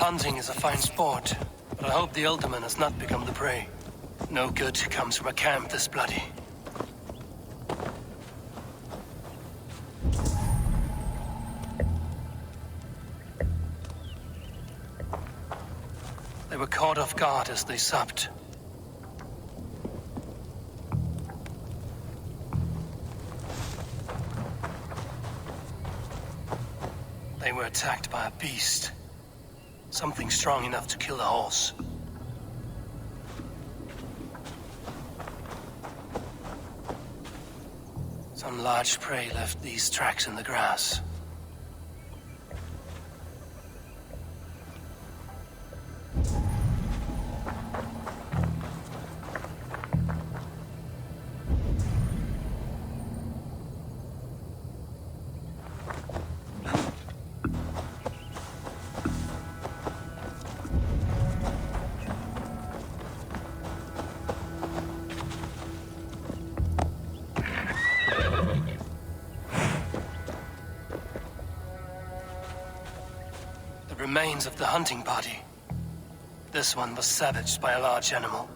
Hunting is a fine sport, but I hope the Ultiman has not become the prey. No good comes from a camp this bloody. They were caught off guard as they supped. They were attacked by a beast. Something strong enough to kill a horse. Some large prey left these tracks in the grass. Remains of the hunting party. This one was savaged by a large animal.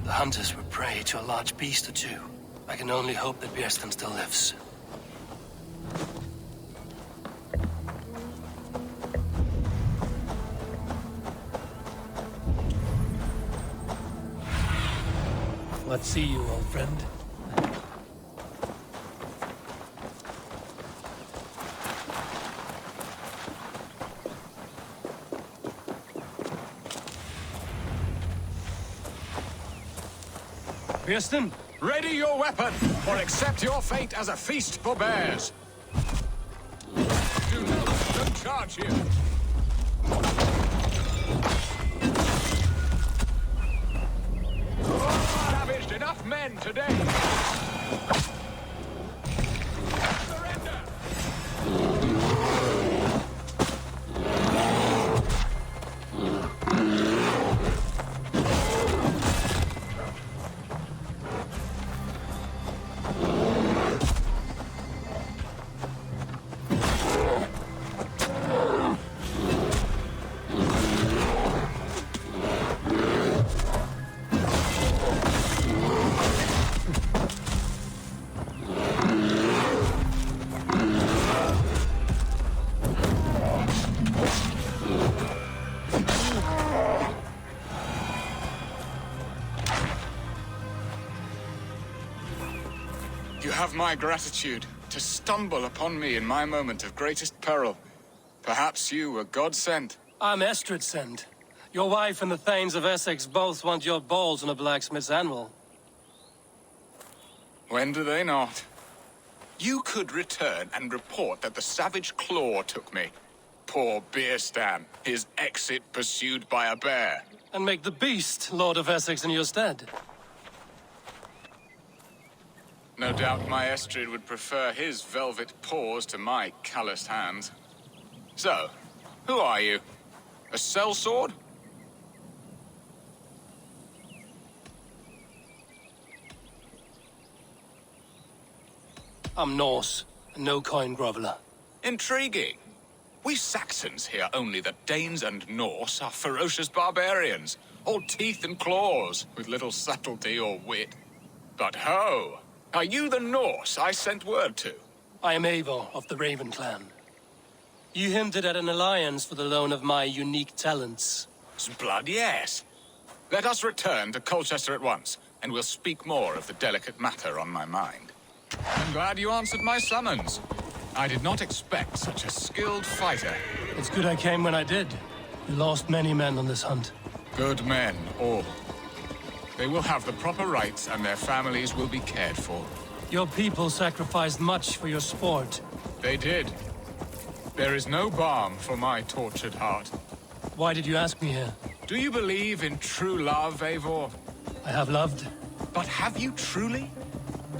The hunters were prey to a large beast or two. I can only hope that Björnstam still lives. What see you, old friend? Björnstam? Ready your weapon, or accept your fate as a feast for bears. Do not let them charge you. Savaged enough men today. Surrender. You have my gratitude to stumble upon me in my moment of greatest peril. Perhaps you were God-sent. I'm Estrid sent. Your wife and the Thanes of Essex both want your balls on a blacksmith's anvil. When do they not? You could return and report that the savage claw took me. Poor Björnstam, his exit pursued by a bear. And make the beast Lord of Essex in your stead. No doubt my Estrid would prefer his velvet paws to my calloused hands. So, who are you? A sellsword? I'm Norse, a no-coin groveler. Intriguing. We Saxons hear only that Danes and Norse are ferocious barbarians, all teeth and claws, with little subtlety or wit. But ho! Are you the Norse I sent word to? I am Eivor of the Raven clan. You hinted at an alliance for the loan of my unique talents. Blood, yes. Let us return to Colchester at once, and we'll speak more of the delicate matter on my mind. I'm glad you answered my summons. I did not expect such a skilled fighter. It's good I came when I did. We lost many men on this hunt. Good men, all. They will have the proper rights, and their families will be cared for. Your people sacrificed much for your sport. They did. There is no balm for my tortured heart. Why did you ask me here? Do you believe in true love, Eivor? I have loved. But have you truly?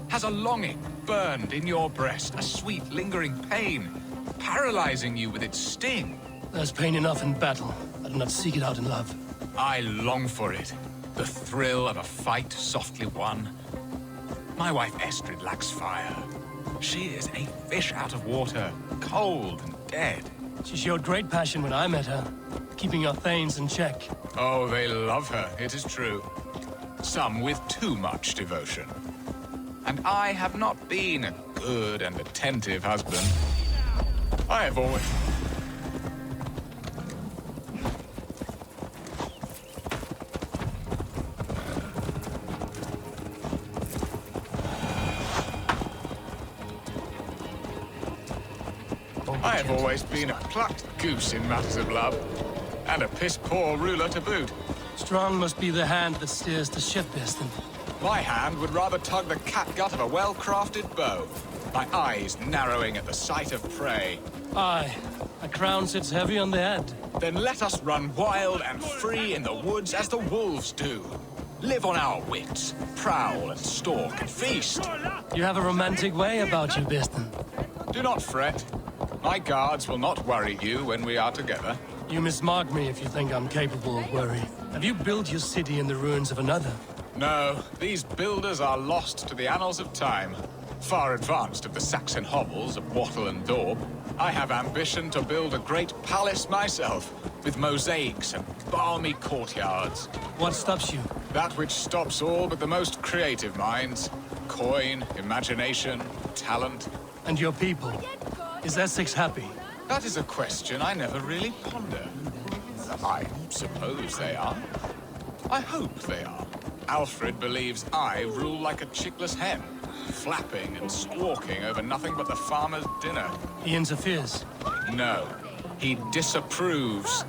Has a longing burned in your breast, a sweet, lingering pain, paralyzing you with its sting? There's pain enough in battle. I do not seek it out in love. I long for it. The thrill of a fight softly won. My wife Estrid lacks fire. She is a fish out of water, cold and dead. She showed great passion when I met her. keeping our thanes in check. Oh, they love her, it is true. Some with too much devotion. And I have not been a good and attentive husband. I have always... I have always been a plucked goose in matters of love. And a piss-poor ruler to boot. Strong must be the hand that steers the ship, Birston. My hand would rather tug the catgut of a well-crafted bow. My eyes narrowing at the sight of prey. Aye, a crown sits heavy on the head. Then let us run wild and free in the woods as the wolves do. Live on our wits, prowl and stalk and feast. You have a romantic way about you, Birston. Do not fret. My guards will not worry you when we are together. You mismark me if you think I'm capable of worry. Have you built your city in the ruins of another? No, these builders are lost to the annals of time. Far advanced of the Saxon hovels of Wattle and Daub. I have ambition to build a great palace myself, with mosaics and balmy courtyards. What stops you? That which stops all but the most creative minds. Coin, imagination, talent. And your people? Is Essex happy? That is a question I never really ponder. I suppose they are. I hope they are. Alfred believes I rule like a chickless hen, flapping and squawking over nothing but the farmer's dinner. He interferes? No, he disapproves.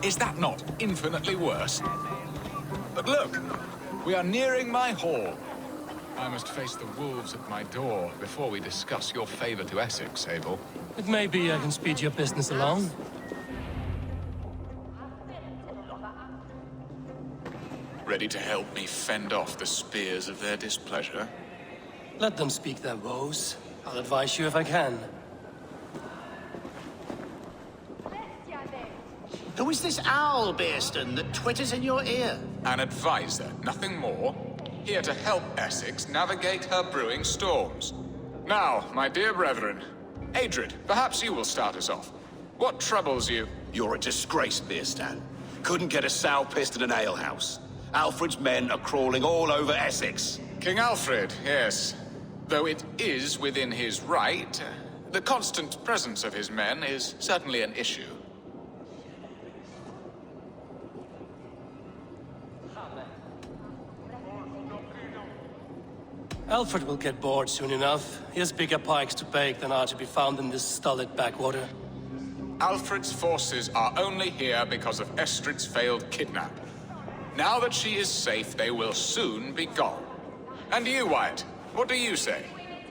Is that not infinitely worse? But look, we are nearing my hall. I must face the wolves at my door before we discuss your favor to Essex, Eivor. It may be I can speed your business along. Ready to help me fend off the spears of their displeasure? Let them speak their woes. I'll advise you if I can. Who is this owl, Birston, that twitters in your ear? An advisor, nothing more. Here to help Essex navigate her brewing storms. Now, my dear brethren, Adrid, perhaps you will start us off. What troubles you? You're a disgrace, Birstan. Couldn't get a sow pissed in an alehouse. Alfred's men are crawling all over Essex. King Alfred, yes. Though it is within his right, the constant presence of his men is certainly an issue. Alfred will get bored soon enough. He has bigger pikes to bake than are to be found in this stolid backwater. Alfred's forces are only here because of Estrid's failed kidnap. Now that she is safe, they will soon be gone. And you, Wyatt, what do you say?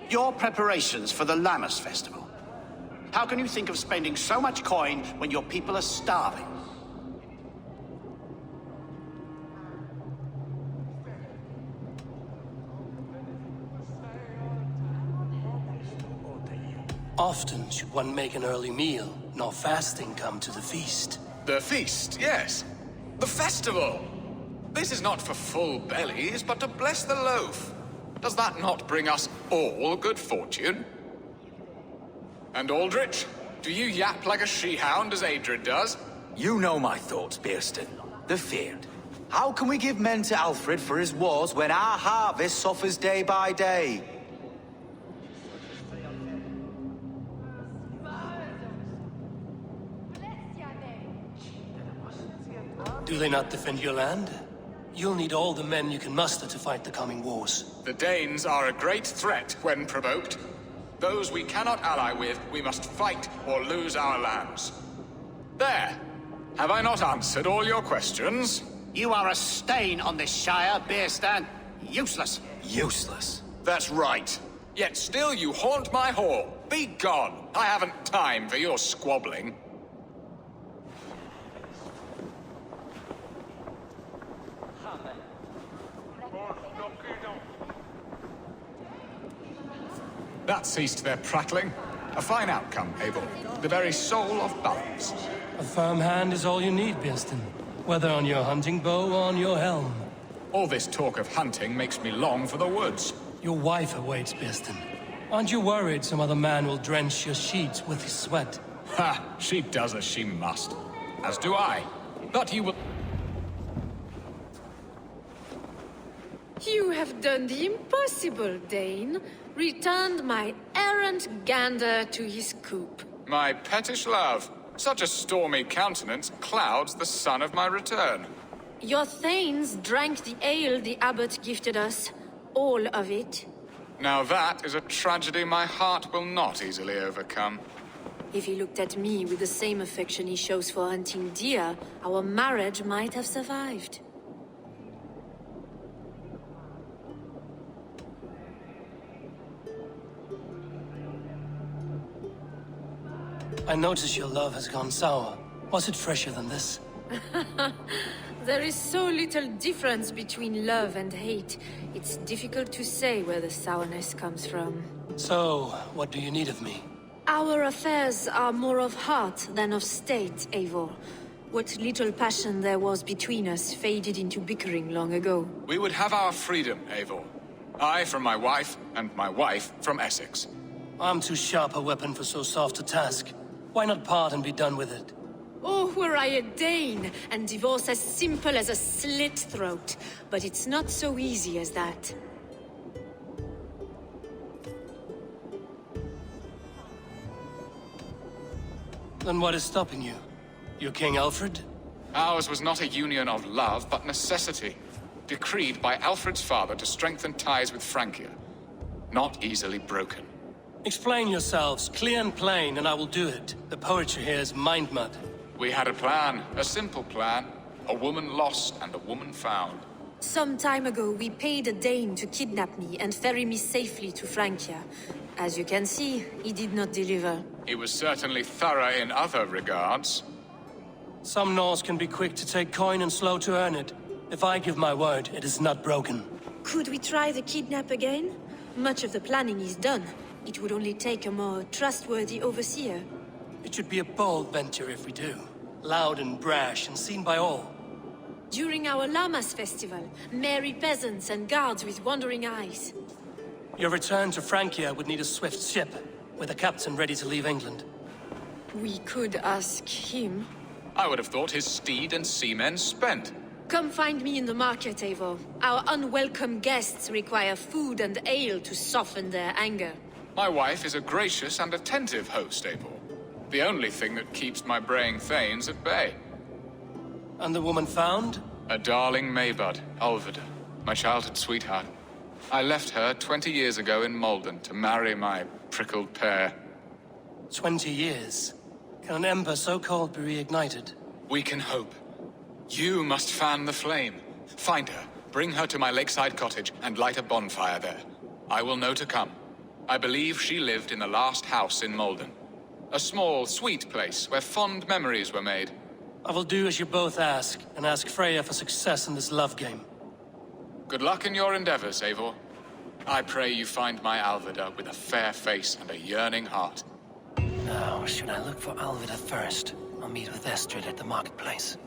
Your preparations for the Lammas festival. How can you think of spending so much coin when your people are starving? Often should one make an early meal, nor fasting come to the feast. The feast, yes. The festival! This is not for full bellies, but to bless the loaf. Does that not bring us all good fortune? And Aldrich, do you yap like a she-hound as Adrid does? You know my thoughts, Birston. The feared. How can we give men to Alfred for his wars when our harvest suffers day by day? Do they not defend your land? You'll need all the men you can muster to fight the coming wars. The Danes are a great threat when provoked. Those we cannot ally with, we must fight or lose our lands. There! Have I not answered all your questions? You are a stain on this shire, Birstan. Useless. Useless. That's right. Yet still you haunt my hall. Be gone! I haven't time for your squabbling. That ceased their prattling. A fine outcome, Eivor. The very soul of balance. A firm hand is all you need, Birston. Whether on your hunting bow or on your helm. All this talk of hunting makes me long for the woods. Your wife awaits, Birston. Aren't you worried some other man will drench your sheets with his sweat? Ha! She does as she must. As do I. But you will... You have done the impossible, Dane. Returned my errant gander to his coop. My pettish love. Such a stormy countenance clouds the sun of my return. Your thanes drank the ale the abbot gifted us. All of it. Now that is a tragedy my heart will not easily overcome. If he looked at me with the same affection he shows for hunting deer, our marriage might have survived. I notice your love has gone sour. Was it fresher than this? There is so little difference between love and hate. It's difficult to say where the sourness comes from. So, what do you need of me? Our affairs are more of heart than of state, Eivor. What little passion there was between us faded into bickering long ago. We would have our freedom, Eivor. I from my wife, and my wife from Essex. I'm too sharp a weapon for so soft a task. Why not part and be done with it? Oh, were I a Dane, and divorce as simple as a slit throat. But it's not so easy as that. Then what is stopping you? Your King Alfred? Ours was not a union of love, but necessity. Decreed by Alfred's father to strengthen ties with Francia. Not easily broken. Explain yourselves, clear and plain, and I will do it. The poetry here is mind mud. We had a plan, a simple plan. A woman lost and a woman found. Some time ago, we paid a Dane to kidnap me and ferry me safely to Francia. As you can see, he did not deliver. He was certainly thorough in other regards. Some Norse can be quick to take coin and slow to earn it. If I give my word, it is not broken. Could we try the kidnap again? Much of the planning is done. It would only take a more trustworthy overseer. It should be a bold venture if we do. Loud and brash and seen by all. During our Llamas festival, merry peasants and guards with wandering eyes. Your return to Francia would need a swift ship, with a captain ready to leave England. We could ask him. I would have thought his steed and seamen spent. Come find me in the market, Eivor. Our unwelcome guests require food and ale to soften their anger. My wife is a gracious and attentive host, Eivor. The only thing that keeps my braying thanes at bay. And the woman found? A darling Maybud, Alvida, my childhood sweetheart. I left her 20 years ago in Malden to marry my prickled pear. 20 years. Can an ember so cold be reignited? We can hope. You must fan the flame. Find her, bring her to my lakeside cottage, and light a bonfire there. I will know to come. I believe she lived in the last house in Malden. A small, sweet place where fond memories were made. I will do as you both ask, and ask Freya for success in this love game. Good luck in your endeavors, Eivor. I pray you find my Alvida with a fair face and a yearning heart. Now, should I look for Alvida first? I'll meet with Estrid at the marketplace.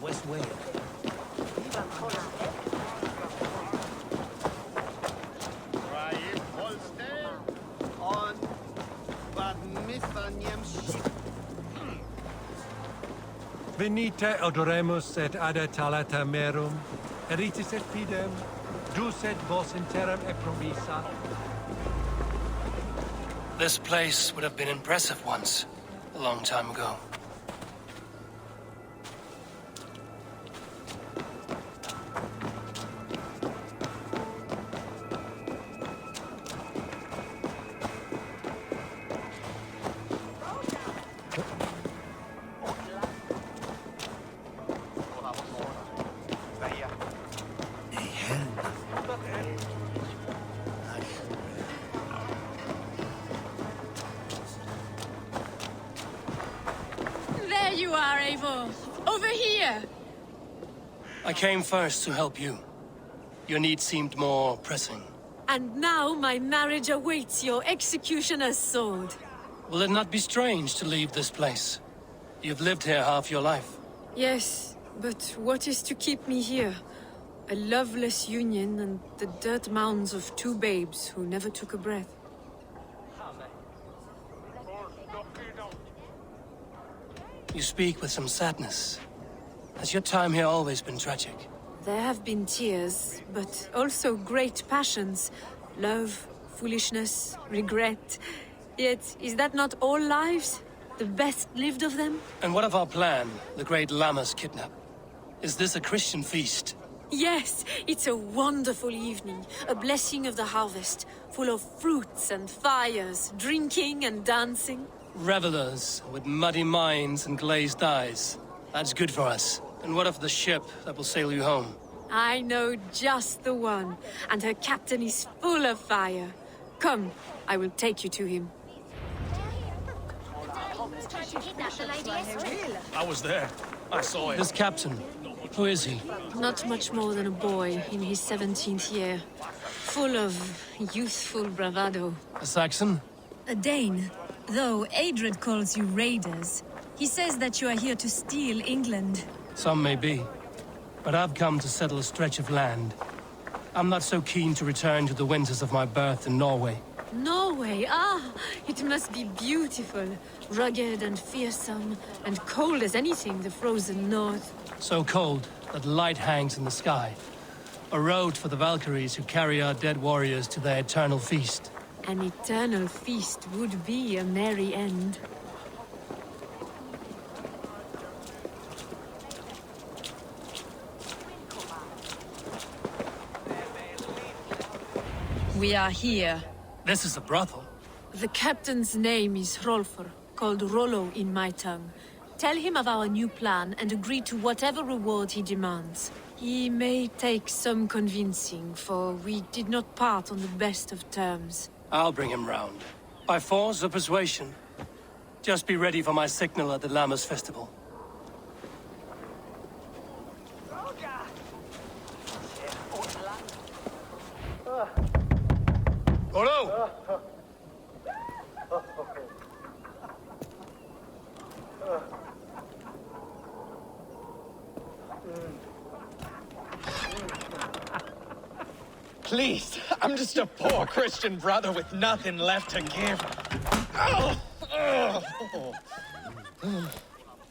West Wales. Venite odoremus et ada talata merum, eritis et fidem, Ducet vos in terram e promissa. This place would have been impressive once, a long time ago. There you are, Eivor. Over here. I came first to help you. Your need seemed more pressing. And now my marriage awaits your executioner's sword. Will it not be strange to leave this place? You've lived here half your life. Yes, but what is to keep me here? A loveless union and the dirt mounds of two babes who never took a breath. You speak with some sadness. Has your time here always been tragic? There have been tears, but also great passions. Love, foolishness, regret. Yet, is that not all lives? The best lived of them? And what of our plan, the great Lammas kidnap? Is this a Christian feast? Yes, it's a wonderful evening. A blessing of the harvest, full of fruits and fires, drinking and dancing. Revelers with muddy minds and glazed eyes. That's good for us. And what of the ship that will sail you home? I know just the one, and her captain is full of fire. Come, I will take you to him. I was there. I saw it. This captain, who is he? Not much more than a boy in his 17th year. Full of youthful bravado. A Saxon? A Dane. Though Adred calls you raiders. He says that you are here to steal England. Some may be. But I've come to settle a stretch of land. I'm not so keen to return to the winters of my birth in Norway. Norway, it must be beautiful. Rugged and fearsome, and cold as anything the frozen north. So cold that light hangs in the sky. A road for the Valkyries who carry our dead warriors to their eternal feast. An eternal feast would be a merry end. We are here. This is a brothel. The captain's name is Hrolfr, called Rollo in my tongue. Tell him of our new plan and agree to whatever reward he demands. He may take some convincing, for we did not part on the best of terms. I'll bring him round. By force or persuasion. Just be ready for my signal at the Lammas festival. Hello! Please, I'm just a poor Christian brother with nothing left to give.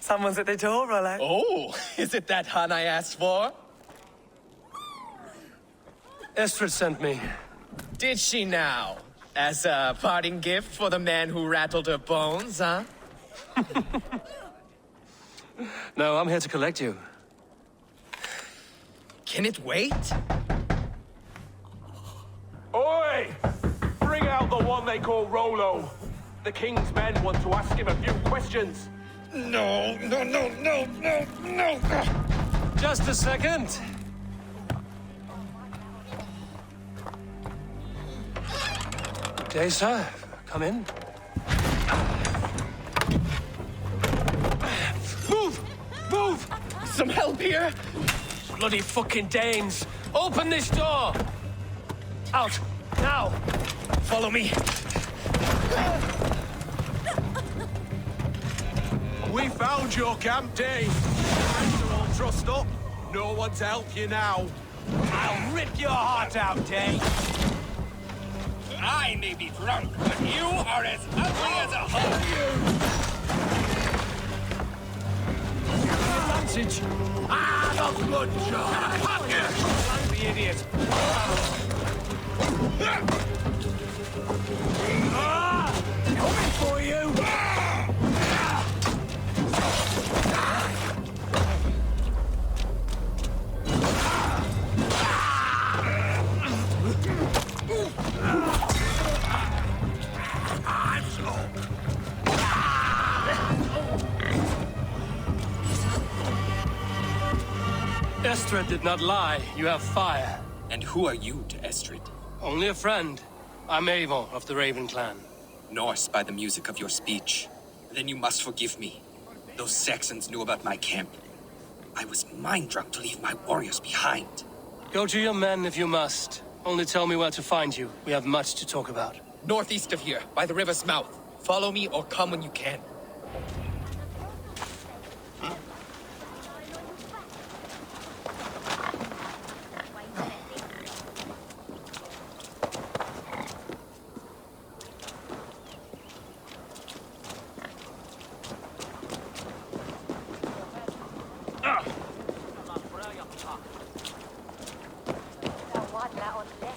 Someone's at the door, Rollo. Oh, is it that hun I asked for? Estrid sent me. Did she now? As a parting gift for the man who rattled her bones, huh? No, I'm here to collect you. Can it wait? Oi! Bring out the one they call Rollo. The king's men want to ask him a few questions. No. Just a second. Good day, sir. Come in. Move! Some help here? Bloody fucking Danes! Open this door! Out! Now! Follow me. We found your camp, Dane. You're all trussed up. No one to help you now. I'll rip your heart out, Dane. I may be drunk, but you are as ugly as a hoe. advantage. Ah, the good job! Cut you! The idiot. Coming for you! Estrid did not lie. You have fire. And who are you to Estrid? Only a friend. I'm Eivor of the Raven clan. Norse by the music of your speech. Then you must forgive me. Those Saxons knew about my camp. I was mind-drunk to leave my warriors behind. Go to your men if you must. Only tell me where to find you. We have much to talk about. Northeast of here, by the river's mouth. Follow me or come when you can.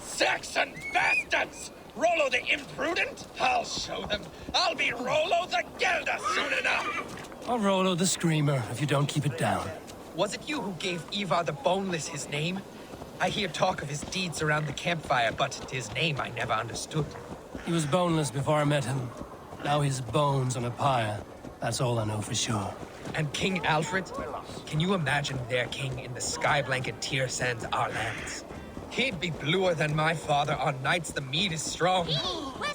Saxon bastards! Rollo the imprudent? I'll show them. I'll be Rollo the Gelder soon enough! Or Rollo the Screamer, if you don't keep it down. Was it you who gave Eivor the Boneless his name? I hear talk of his deeds around the campfire, but his name I never understood. He was boneless before I met him. Now he's bones on a pyre. That's all I know for sure. And King Alfred? Can you imagine their king in the sky blanket tear sands our lands? He'd be bluer than my father on nights the meat is strong.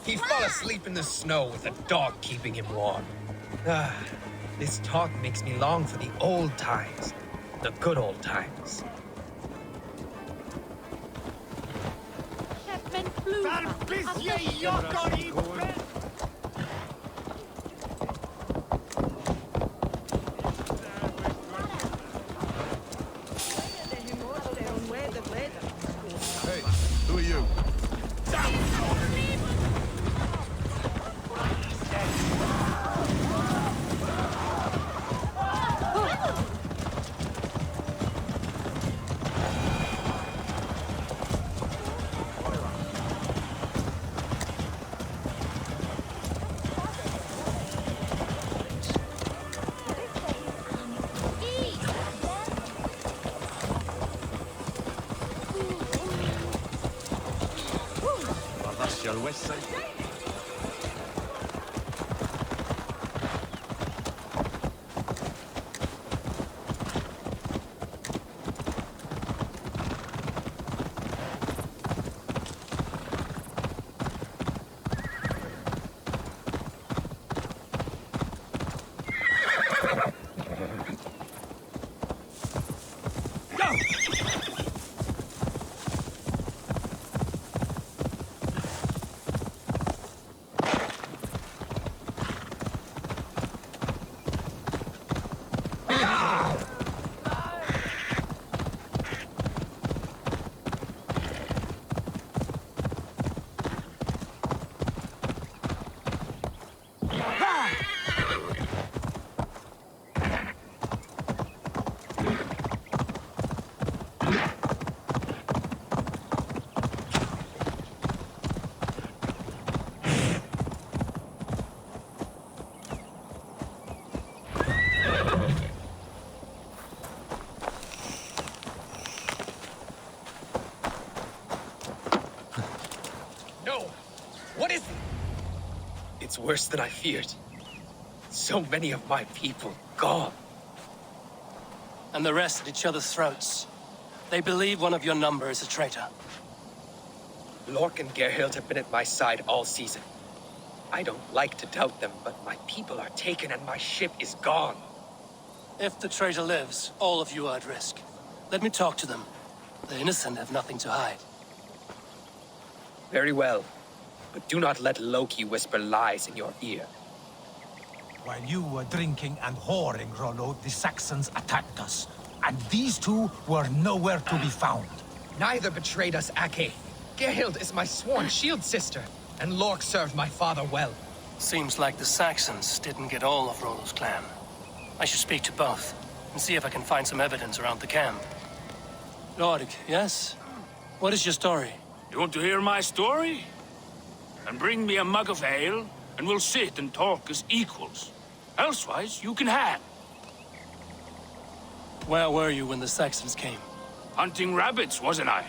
He'd fall asleep in the snow with a dog keeping him warm. Ah, this talk makes me long for the old times. The good old times. Hey, who are you? Sur le west side. What is it? It's worse than I feared. So many of my people gone. And the rest at each other's throats. They believe one of your number is a traitor. Lork and Gerhild have been at my side all season. I don't like to doubt them, but my people are taken and my ship is gone. If the traitor lives, all of you are at risk. Let me talk to them. The innocent have nothing to hide. Very well. But do not let Loki whisper lies in your ear. While you were drinking and whoring, Rollo, the Saxons attacked us. And these two were nowhere to be found. Neither betrayed us, Ake. Gerhild is my sworn shield sister, and Lork served my father well. Seems like the Saxons didn't get all of Rollo's clan. I should speak to both. and see if I can find some evidence around the camp. Lord, yes? What is your story? You want to hear my story? And bring me a mug of ale, and we'll sit and talk as equals. Elsewise, you can hang. Where were you when the Saxons came? Hunting rabbits, wasn't I?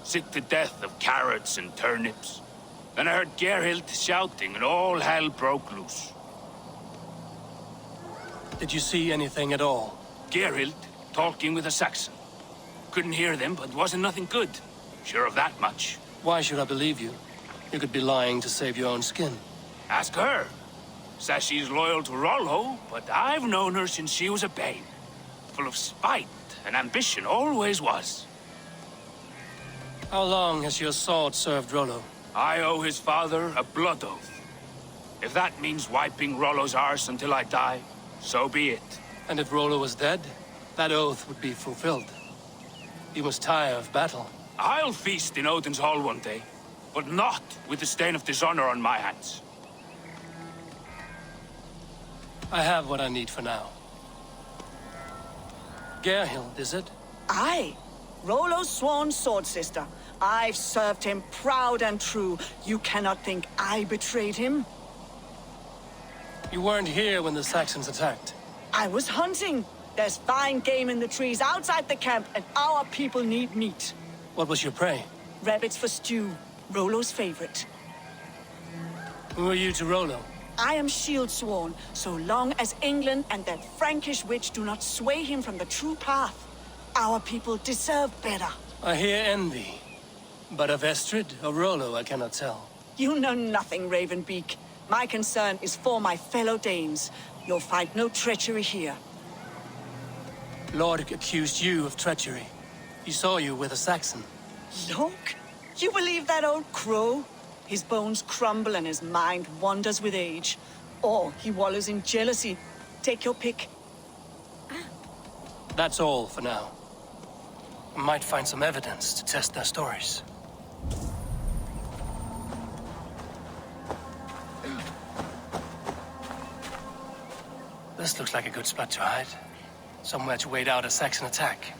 Sick to death of carrots and turnips. Then I heard Gerhild shouting, and all hell broke loose. Did you see anything at all? Gerhild talking with a Saxon. Couldn't hear them, but wasn't nothing good. Sure of that much. Why should I believe you? You could be lying to save your own skin. Ask her. Says she's loyal to Rollo, but I've known her since she was a babe. Full of spite and ambition, always was. How long has your sword served Rollo? I owe his father a blood oath. If that means wiping Rollo's arse until I die, so be it. And if Rollo was dead, that oath would be fulfilled. You must tire of battle. I'll feast in Odin's hall one day, but not with the stain of dishonor on my hands. I have what I need for now. Gerhild, is it? Aye. Rollo's sworn sword sister. I've served him proud and true. You cannot think I betrayed him? You weren't here when the Saxons attacked. I was hunting. There's fine game in the trees outside the camp, and our people need meat. What was your prey? Rabbits for stew. Rollo's favorite. Who are you to Rollo? I am shield sworn, so long as England and that Frankish witch do not sway him from the true path. Our people deserve better. I hear envy. But of Estrid or Rollo, I cannot tell. You know nothing, Ravenbeak. My concern is for my fellow Danes. You'll find no treachery here. Lord accused you of treachery. He saw you with a Saxon. Look, you believe that old crow? His bones crumble and his mind wanders with age. Or he wallows in jealousy. Take your pick. That's all for now. I might find some evidence to test their stories. This looks like a good spot to hide. Somewhere to wait out a Saxon attack.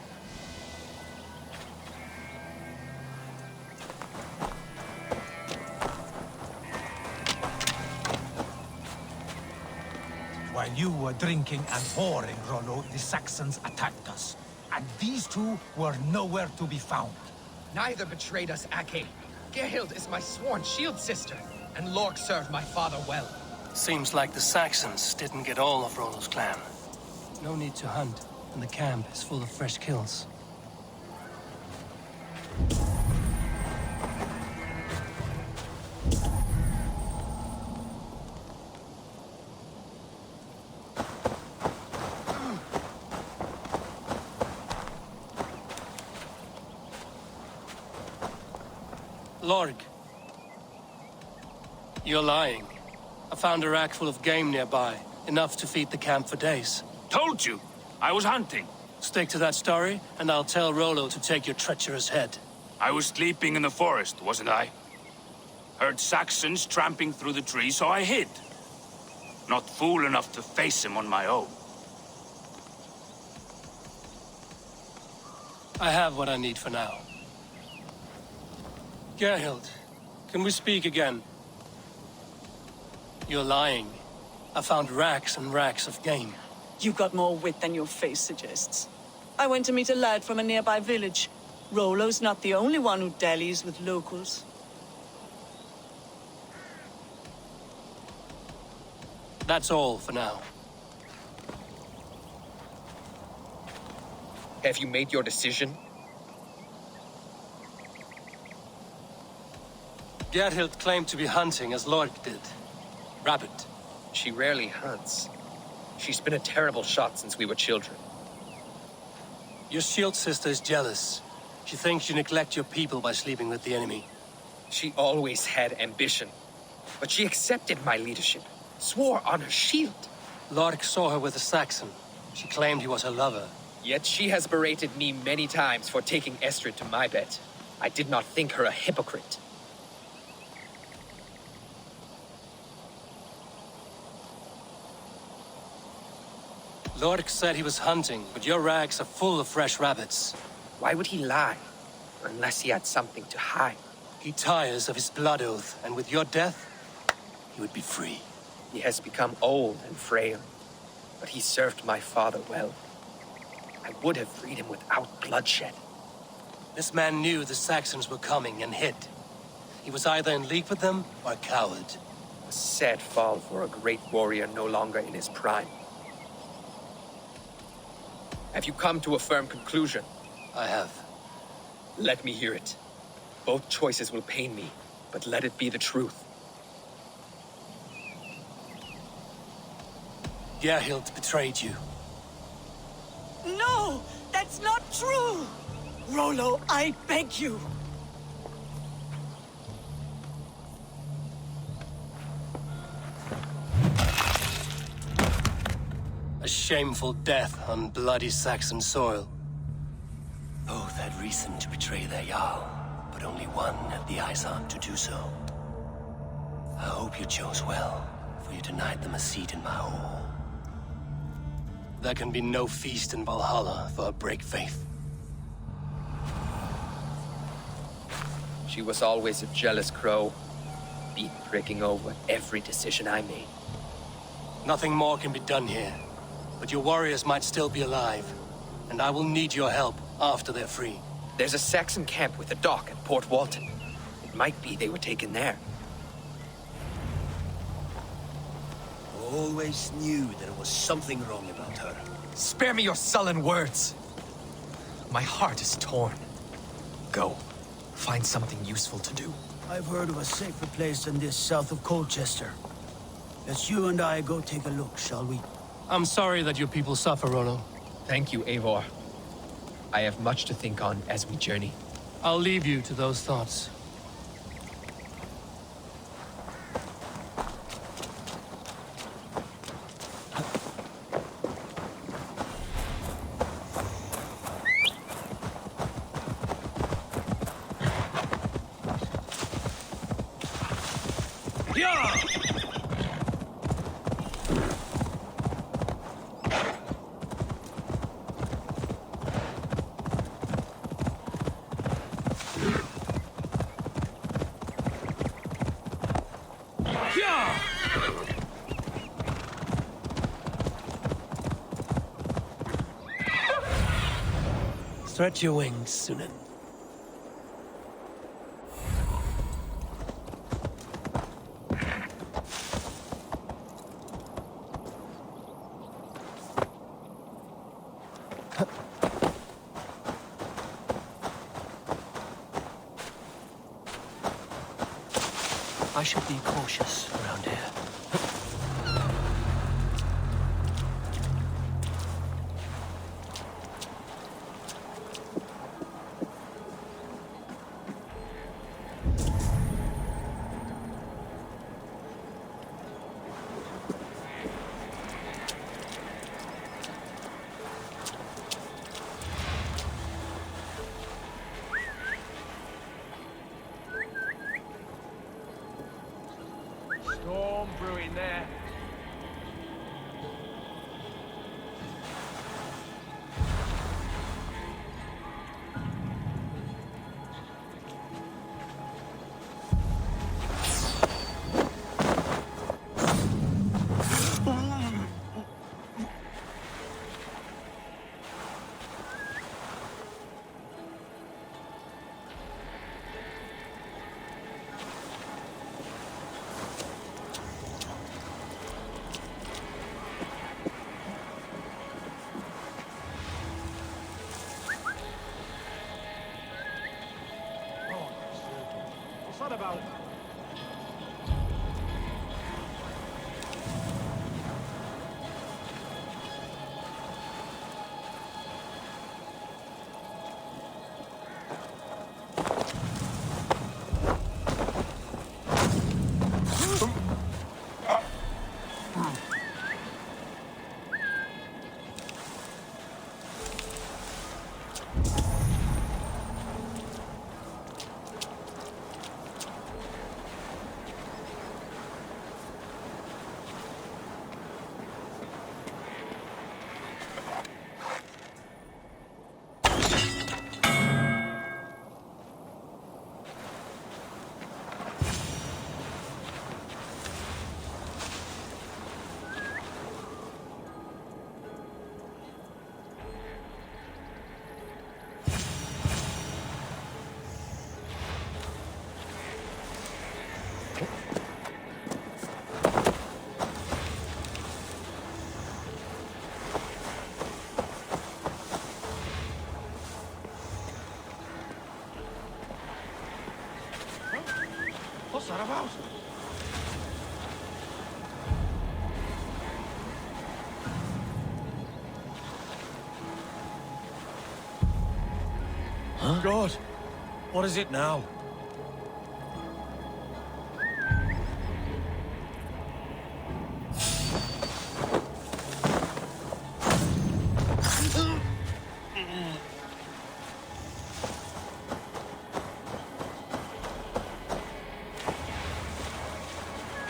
While you were drinking and whoring, Rollo, the Saxons attacked us. And these two were nowhere to be found. Neither betrayed us, Ake. Gerhild is my sworn shield sister, and Lork served my father well. Seems like the Saxons didn't get all of Rollo's clan. No need to hunt, and the camp is full of fresh kills. Lorg, you're lying. I found a rack full of game nearby, enough to feed the camp for days. Told you, I was hunting. Stick to that story, and I'll tell Rollo to take your treacherous head. I was sleeping in the forest, wasn't I? Heard Saxons tramping through the trees, so I hid. Not fool enough to face him on my own. I have what I need for now. Gerhild, can we speak again? You're lying. I found racks and racks of game. You got more wit than your face suggests. I went to meet a lad from a nearby village. Rollo's not the only one who dallies with locals. That's all for now. Have you made your decision? Gerhild claimed to be hunting as Lorg did. Rabbit. She rarely hunts. She's been a terrible shot since we were children. Your shield sister is jealous. She thinks you neglect your people by sleeping with the enemy. She always had ambition. But she accepted my leadership. Swore on her shield. Lorg saw her with a Saxon. She claimed he was her lover. Yet she has berated me many times for taking Estrid to my bed. I did not think her a hypocrite. Lork said he was hunting, but your rags are full of fresh rabbits. Why would he lie? Unless he had something to hide. He tires of his blood oath, and with your death, he would be free. He has become old and frail, but he served my father well. I would have freed him without bloodshed. This man knew the Saxons were coming and hid. He was either in league with them or a coward. A sad fall for a great warrior no longer in his prime. Have you come to a firm conclusion? I have. Let me hear it. Both choices will pain me, but let it be the truth. Gerhild betrayed you. No! That's not true! Rollo, I beg you! A shameful death on bloody Saxon soil. Both had reason to betray their Jarl, but only one had the eyes on to do so. I hope you chose well, for you denied them a seat in my hall. There can be no feast in Valhalla for a break faith. She was always a jealous crow, breaking over every decision I made. Nothing more can be done here, but your warriors might still be alive, and I will need your help after they're free. There's a Saxon camp with a dock at Port Walton. It might be they were taken there. Always knew there was something wrong about her. Spare me your sullen words. My heart is torn. Go. Find something useful to do. I've heard of a safer place than this south of Colchester. Let's you and I go take a look, shall we? I'm sorry that your people suffer, Rollo. Thank you, Eivor. I have much to think on as we journey. I'll leave you to those thoughts. Stretch your wings, Sunan. I should be cautious around here. Storm brewing there. What's that about? What's that about? Huh? God, what is it now?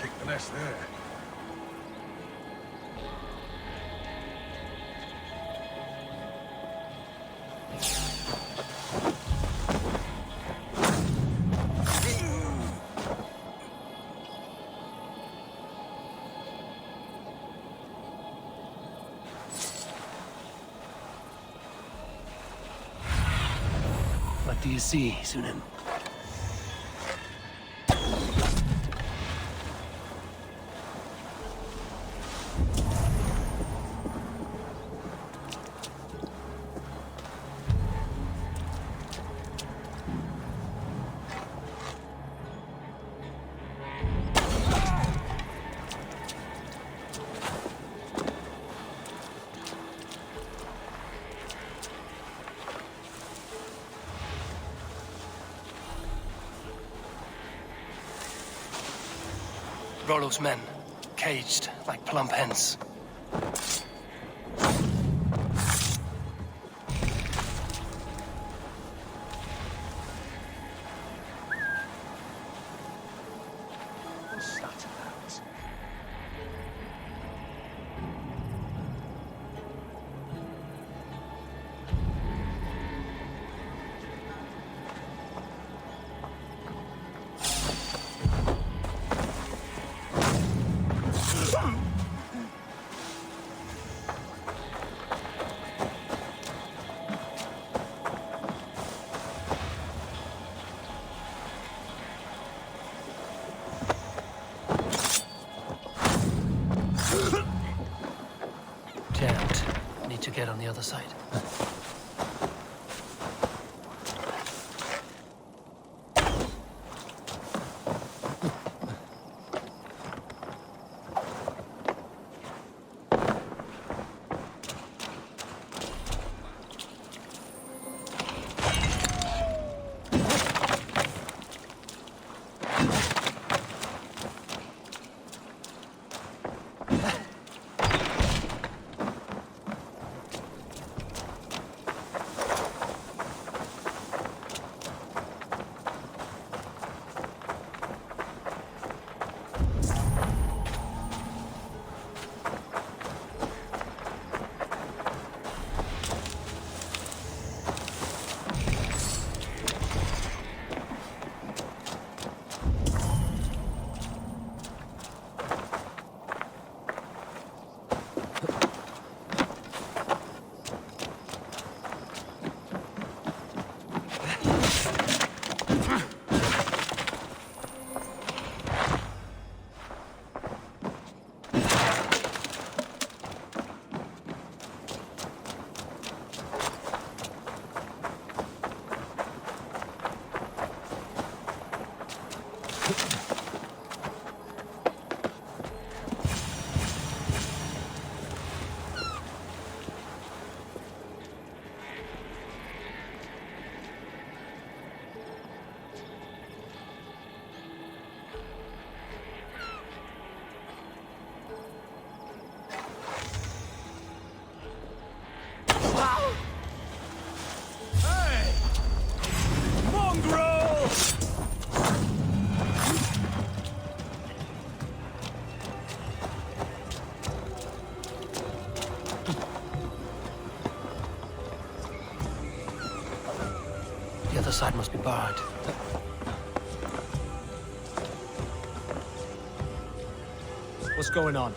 Kick the nest there. What do you see, Sunan? Rollo's men, caged like plump hens. What's that about? Jammed. Need to get on the other side. The other side must be barred. What's going on?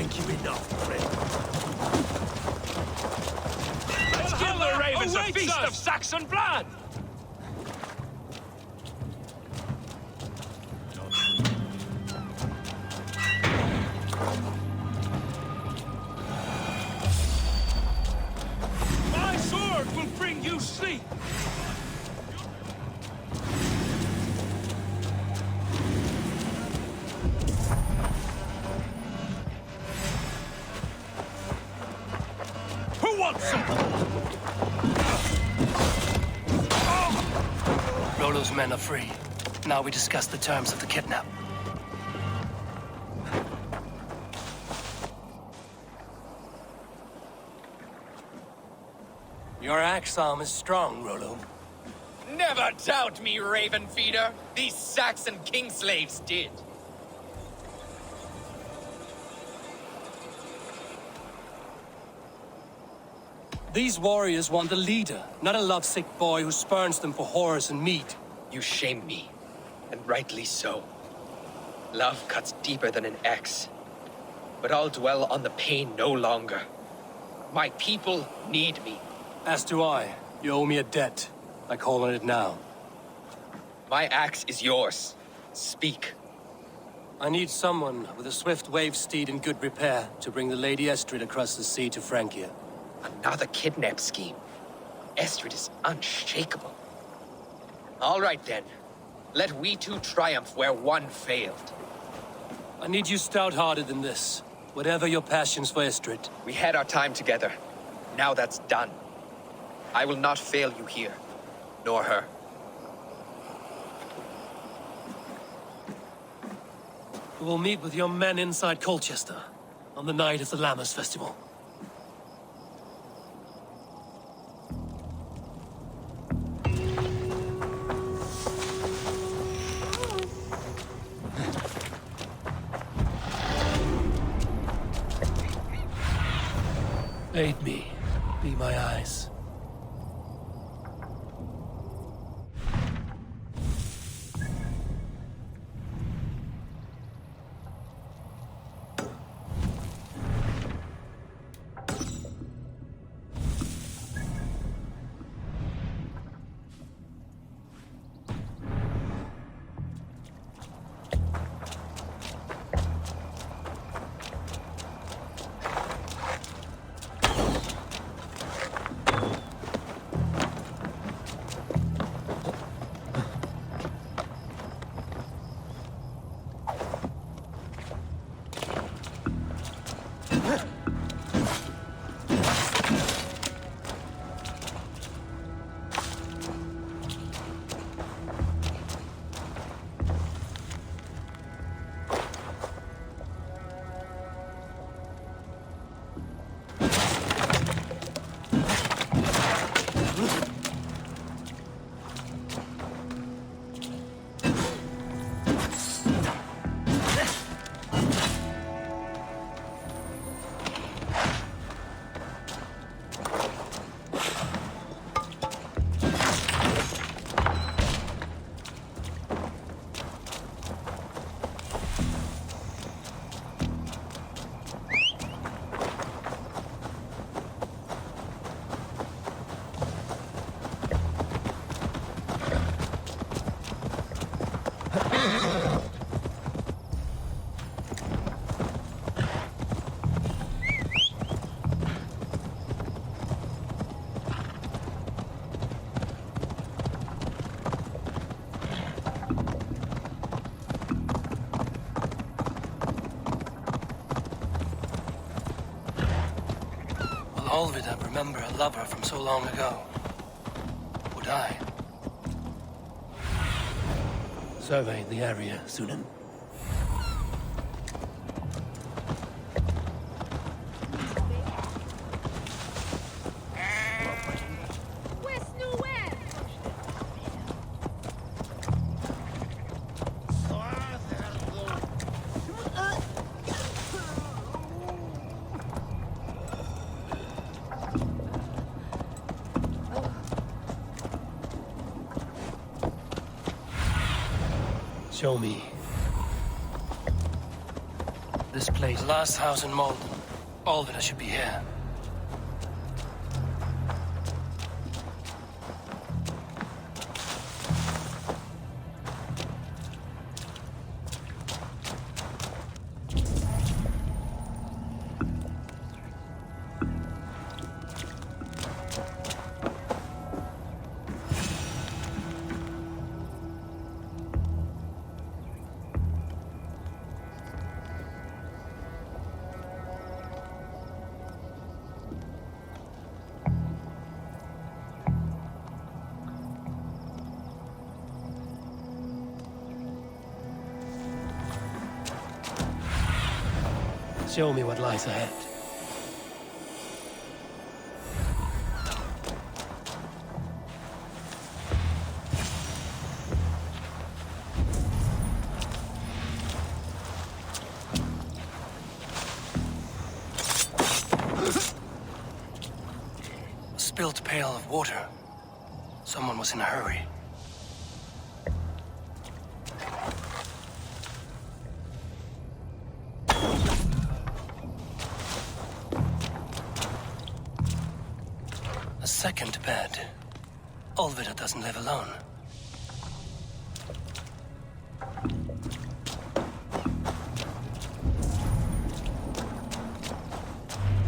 thank you enough, friend. Let's give the ravens a feast of Saxon blood! My sword will bring you sleep! Who wants some? Rollo's men are free. Now we discuss the terms of the kidnap. Your axe arm is strong, Rollo. Never doubt me, Raven Feeder. These Saxon king slaves did. These warriors want a leader, not a lovesick boy who spurns them for horrors and meat. You shame me, and rightly so. Love cuts deeper than an axe. But I'll dwell on the pain no longer. My people need me. As do I. You owe me a debt. I call on it now. My axe is yours. Speak. I need someone with a swift wave steed in good repair to bring the Lady Estrid across the sea to Francia. Another kidnap scheme. Estrid is unshakable. All right then. Let we two triumph where one failed. I need you stout-hearted in this. Whatever your passions for Estrid. We had our time together. Now that's done. I will not fail you here. Nor her. We will meet with your men inside Colchester on the night of the Lammas Festival. Aid me. Be my eyes. All of it I remember a lover from so long ago. Would I? Survey the area, Sunan. Show me. This place. The last house in Malden. Alvina should be here. Show me what lies ahead. A spilled pail of water. Someone was in a hurry. Second bed. Olvida doesn't live alone.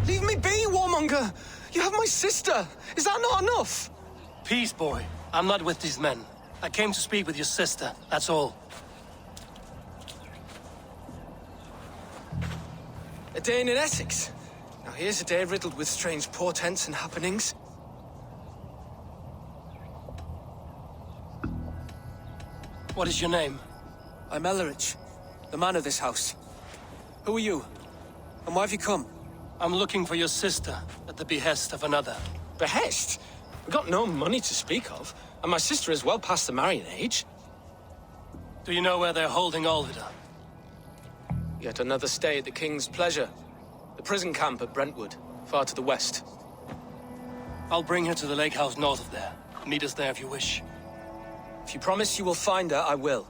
Leave me be, warmonger! You have my sister! Is that not enough? Peace, boy. I'm not with these men. I came to speak with your sister, that's all. A day in Essex. Now here's a day riddled with strange portents and happenings. What is your name? I'm Ellerich, the man of this house. Who are you? And why have you come? I'm looking for your sister, at the behest of another. Behest? We've got no money to speak of, and my sister is well past the marrying age. Do you know where they're holding Olvida? Yet another stay at the King's pleasure. The prison camp at Brentwood, far to the west. I'll bring her to the lake house north of there. Meet us there if you wish. If you promise you will find her, I will.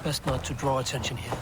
Best not to draw attention here.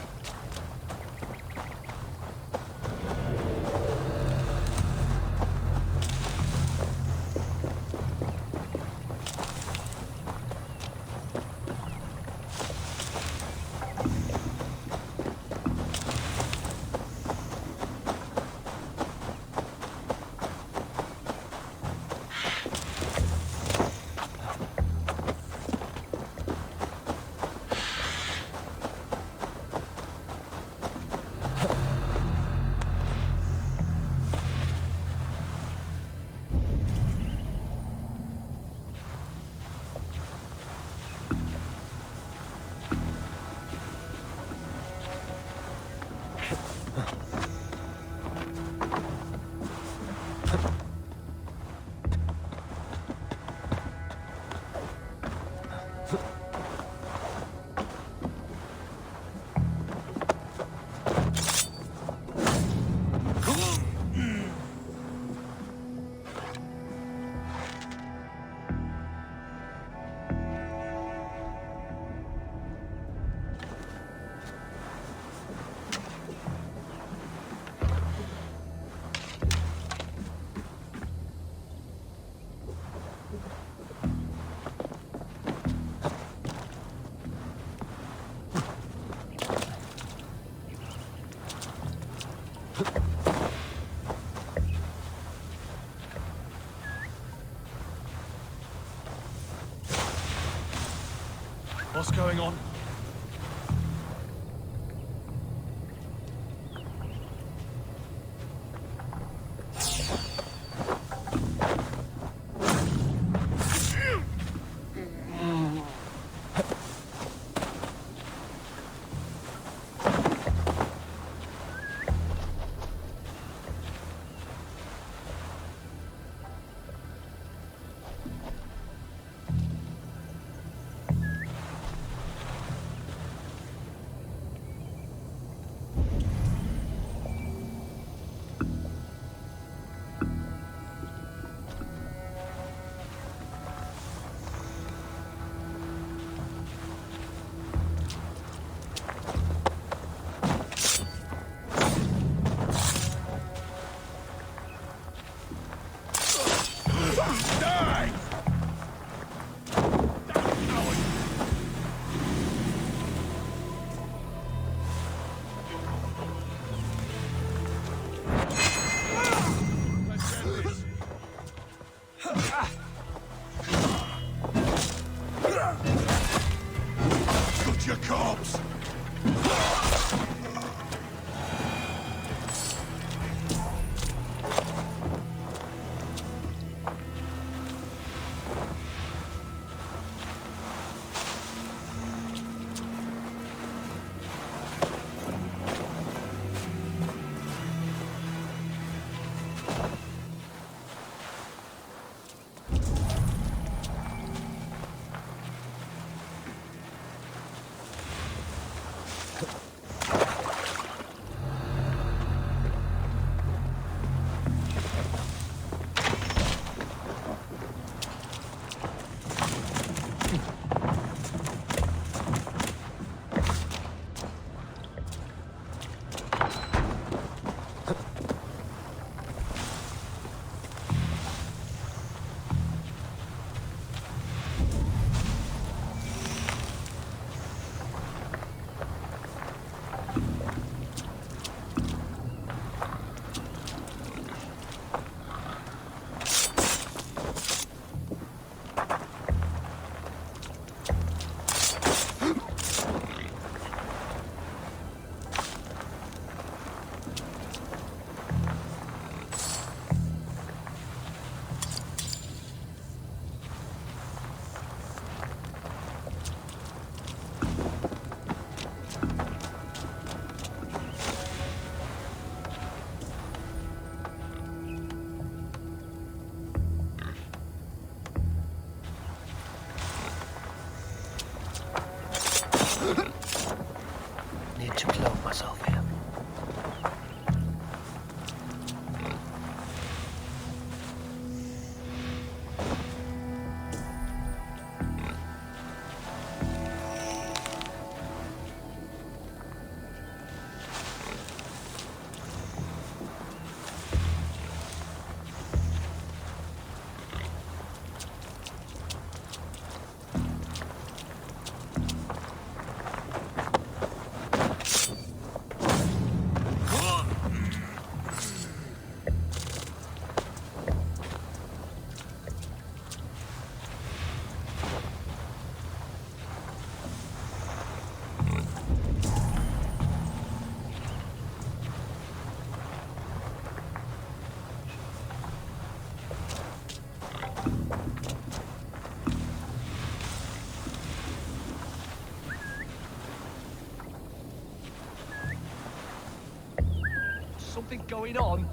What's going on? Your corpse! Need to clothe myself here. Something going on?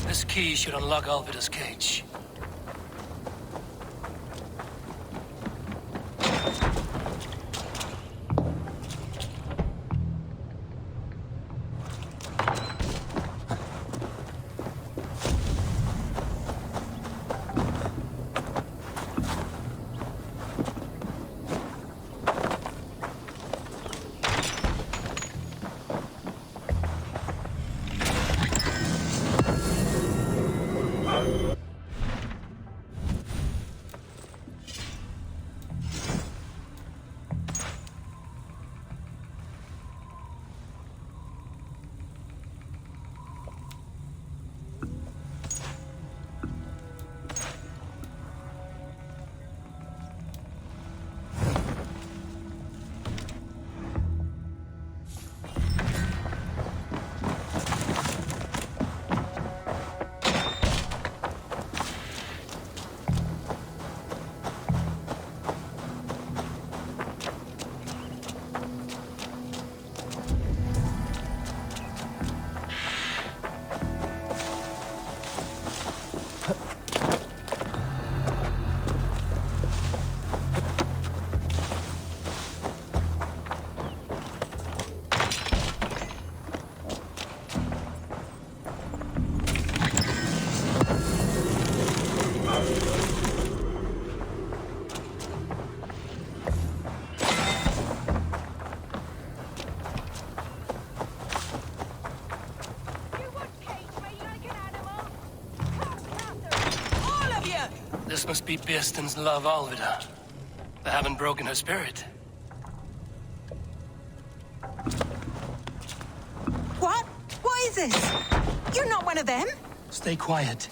This key should unlock Alvida's cage. This must be Birsten's love, Alvida. They haven't broken her spirit. What? What is this? You're not one of them? Stay quiet.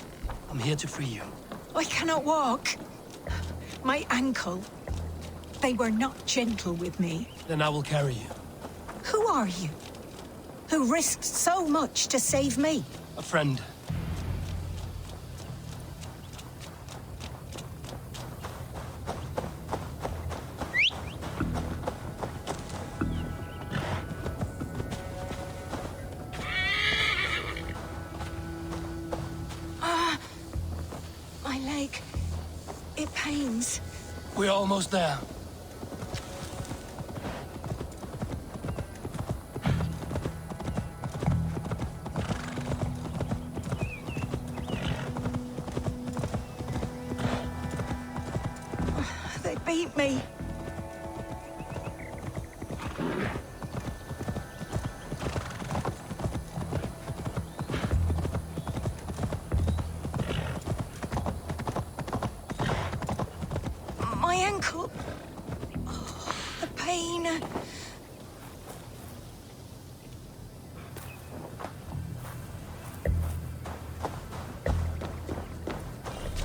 I'm here to free you. I cannot walk. My ankle. They were not gentle with me. Then I will carry you. Who are you? Who risked so much to save me? A friend. My leg. It pains. We're almost there. They beat me. My ankle. Oh, the pain.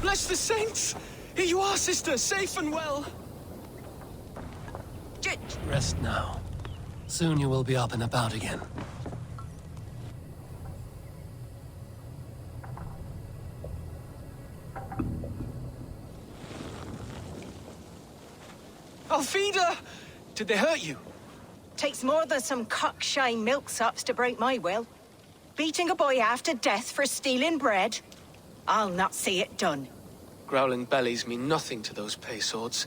Bless the saints! Here you are, sister, safe and well. Rest now. Soon you will be up and about again. Alfida! Did they hurt you? Takes more than some cockshy milksops to break my will. Beating a boy half to death for stealing bread? I'll not see it done. Growling bellies mean nothing to those pay swords.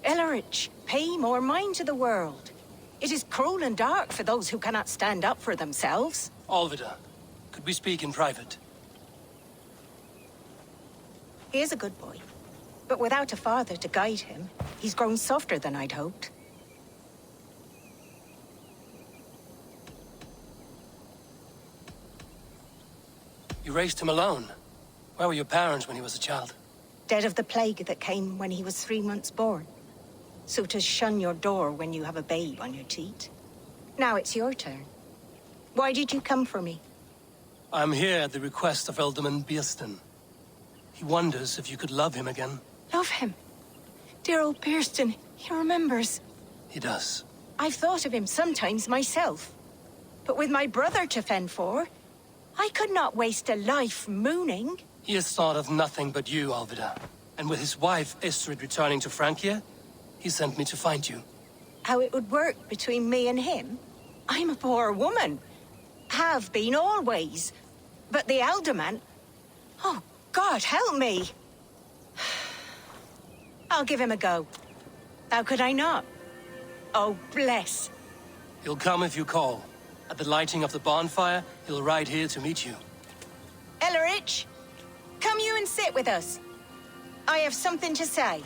Ellerich, pay more mind to the world. It is cruel and dark for those who cannot stand up for themselves. Alvida, could we speak in private? He is a good boy. But without a father to guide him, he's grown softer than I'd hoped. You raised him alone. Where were your parents when he was a child? Dead of the plague that came when he was 3 months born. So to shun your door when you have a babe on your teat. Now it's your turn. Why did you come for me? I'm here at the request of Alderman Birsten. He wonders if you could love him again. Love him? Dear old Birsten, he remembers. He does. I've thought of him sometimes myself. But with my brother to fend for, I could not waste a life mooning. He has thought of nothing but you, Alvida. And with his wife, Estrid, returning to Francia, he sent me to find you. How it would work between me and him? I'm a poor woman. Have been always. But the alderman... Oh, God, help me! I'll give him a go. How could I not? Oh, bless. He'll come if you call. At the lighting of the bonfire, he'll ride here to meet you. Ellerich, come you and sit with us. I have something to say.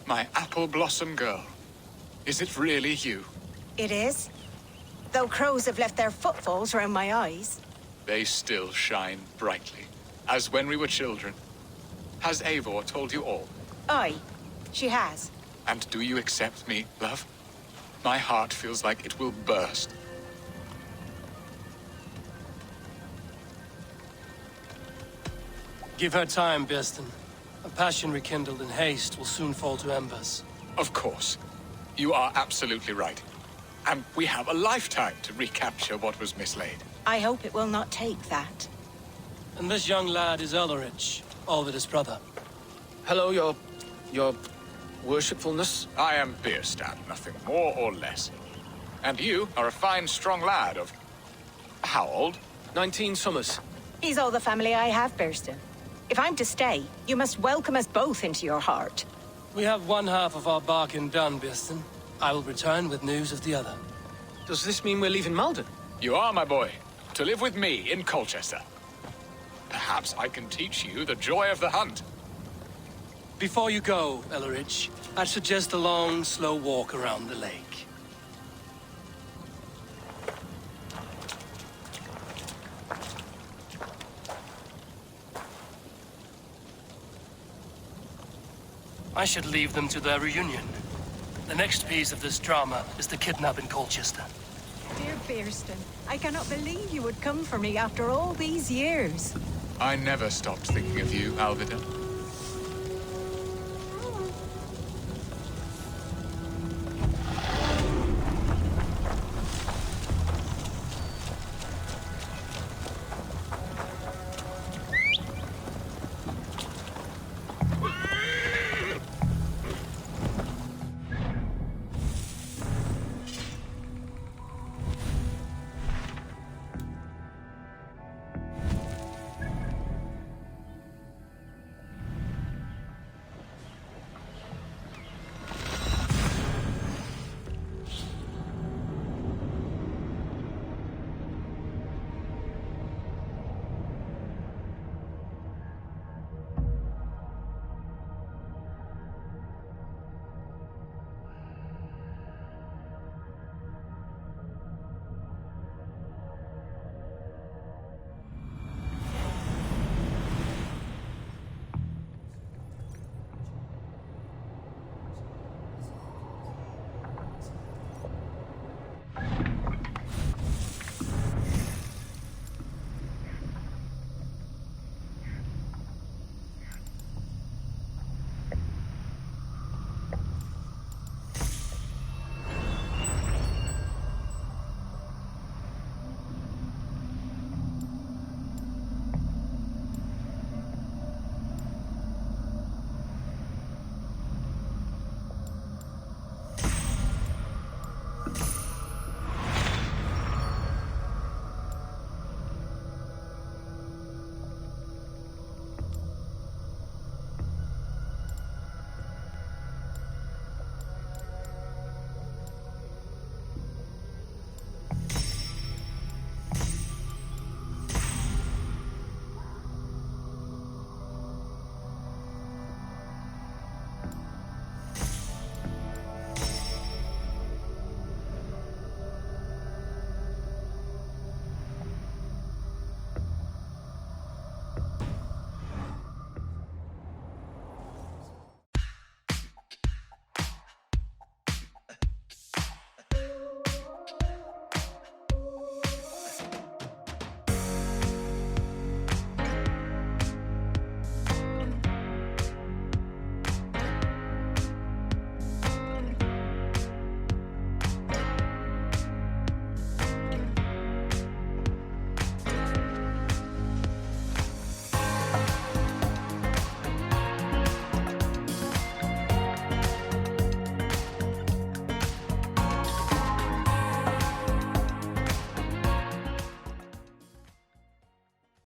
My apple blossom girl. Is it really you? It is. Though crows have left their footfalls round my eyes. They still shine brightly, as when we were children. Has Eivor told you all? Aye, she has. And do you accept me, love? My heart feels like it will burst. Give her time, Birsten. A passion rekindled in haste will soon fall to embers. Of course. You are absolutely right. And we have a lifetime to recapture what was mislaid. I hope it will not take that. And this young lad is Ellerich, Alvida's brother. Hello, your worshipfulness. I am Bierstadt, nothing more or less. And you are a fine, strong lad of... how old? 19 summers. He's all the family I have, Birsten. If I'm to stay, you must welcome us both into your heart. We have one half of our bargain done, Birsten. I will return with news of the other. Does this mean we're leaving Malden? You are, my boy, to live with me in Colchester. Perhaps I can teach you the joy of the hunt. Before you go, Ellerich, I'd suggest a long, slow walk around the lake. I should leave them to their reunion. The next piece of this drama is the kidnap in Colchester. Dear Birsten, I cannot believe you would come for me after all these years. I never stopped thinking of you, Alvida.